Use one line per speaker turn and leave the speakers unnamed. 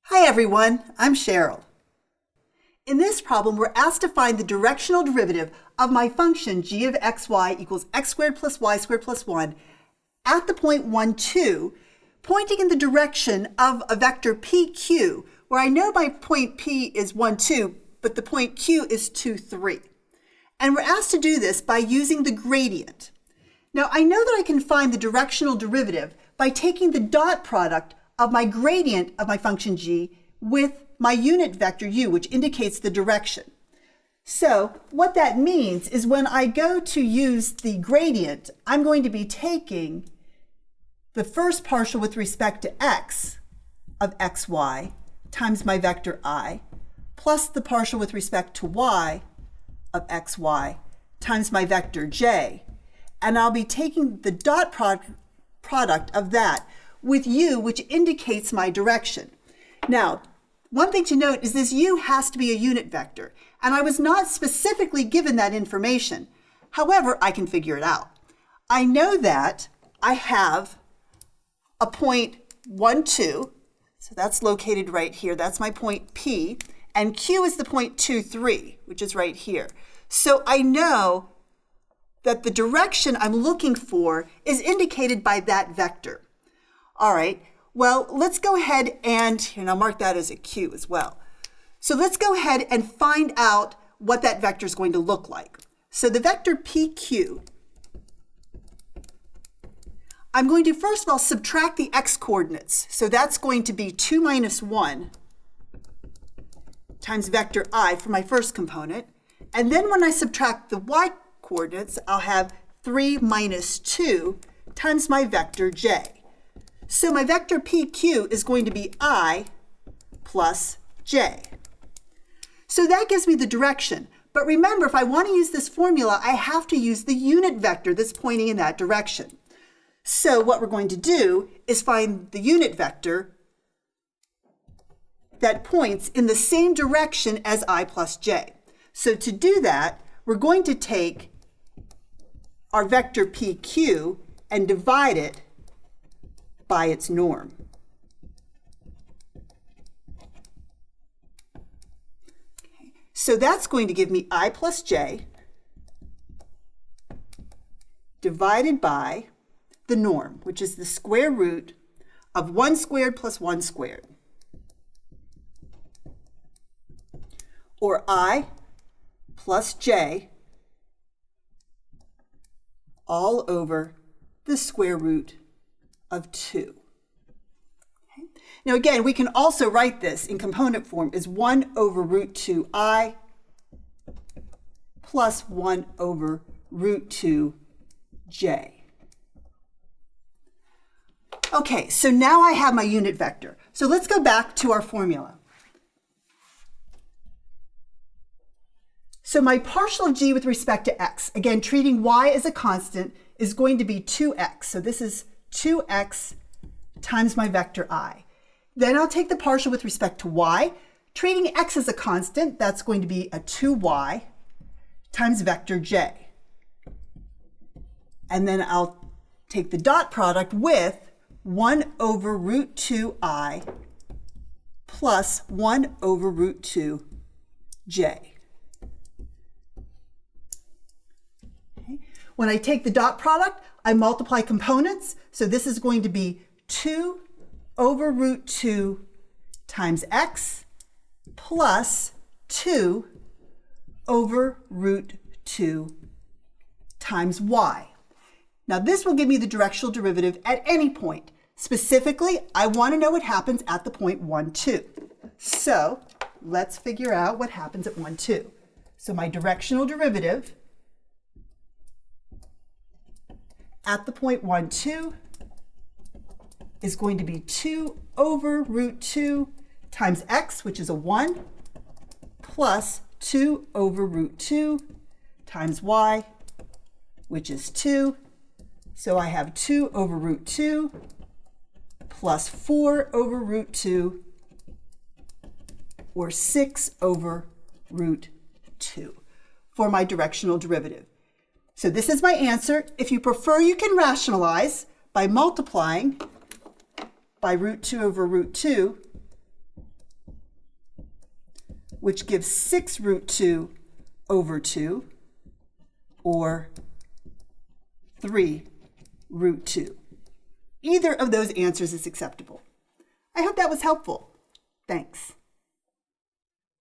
Hi everyone, I'm Cheryl. In this problem, we're asked to find the directional derivative of my function g of xy equals x squared plus y squared plus 1 at the point 1, 2, pointing in the direction of a vector pq, where I know my point p is 1, 2, but the point q is 2, 3. And we're asked to do this by using the gradient. Now, I know that I can find the directional derivative by taking the dot product of my gradient of my function g with my unit vector u, which indicates the direction. So what that means is when I go to use the gradient, I'm going to be taking the first partial with respect to x of xy times my vector I, plus the partial with respect to y of xy times my vector j, and I'll be taking the dot product of that with u, which indicates my direction. Now, one thing to note is this u has to be a unit vector, and I was not specifically given that information. However, I can figure it out. I know that I have a point 1, 2, so that's located right here. That's my point P, and Q is the point 2, 3, which is right here. So I know that the direction I'm looking for is indicated by that vector. All right, well, let's go ahead and I'll mark that as a Q as well. So let's go ahead and find out what that vector is going to look like. So the vector PQ, I'm going to first of all subtract the x coordinates. So that's going to be 2 minus 1 times vector I for my first component. And then when I subtract the y coordinates, I'll have 3 minus 2 times my vector j. So my vector PQ is going to be I plus j. So that gives me the direction. But remember, if I want to use this formula, I have to use the unit vector that's pointing in that direction. So what we're going to do is find the unit vector that points in the same direction as I plus j. So to do that, we're going to take our vector PQ and divide it by its norm. Okay. So that's going to give me I plus j divided by the norm, which is the square root of 1 squared plus 1 squared, or I plus j all over the square root of 2. Okay. Now again, we can also write this in component form as 1 over root 2i plus 1 over root 2j. Okay, so now I have my unit vector. So let's go back to our formula. So my partial of g with respect to x, again, treating y as a constant, is going to be 2x. So this is 2x times my vector I. Then I'll take the partial with respect to y. Treating x as a constant, that's going to be a 2y times vector j. And then I'll take the dot product with 1 over root 2i plus 1 over root 2j. When I take the dot product, I multiply components. So this is going to be 2 over root 2 times x plus 2 over root 2 times y. Now this will give me the directional derivative at any point. Specifically, I want to know what happens at the point 1, 2. So let's figure out what happens at 1, 2. So my directional derivative at the point 1, 2 is going to be 2 over root 2 times x, which is a 1, plus 2 over root 2 times y, which is 2. So I have 2 over root 2 plus 4 over root 2, or 6 over root 2 for my directional derivative. So this is my answer. If you prefer, you can rationalize by multiplying by root 2 over root 2 which gives 6 root 2 over 2, or 3 root 2. Either of those answers is acceptable. I hope that was helpful. Thanks.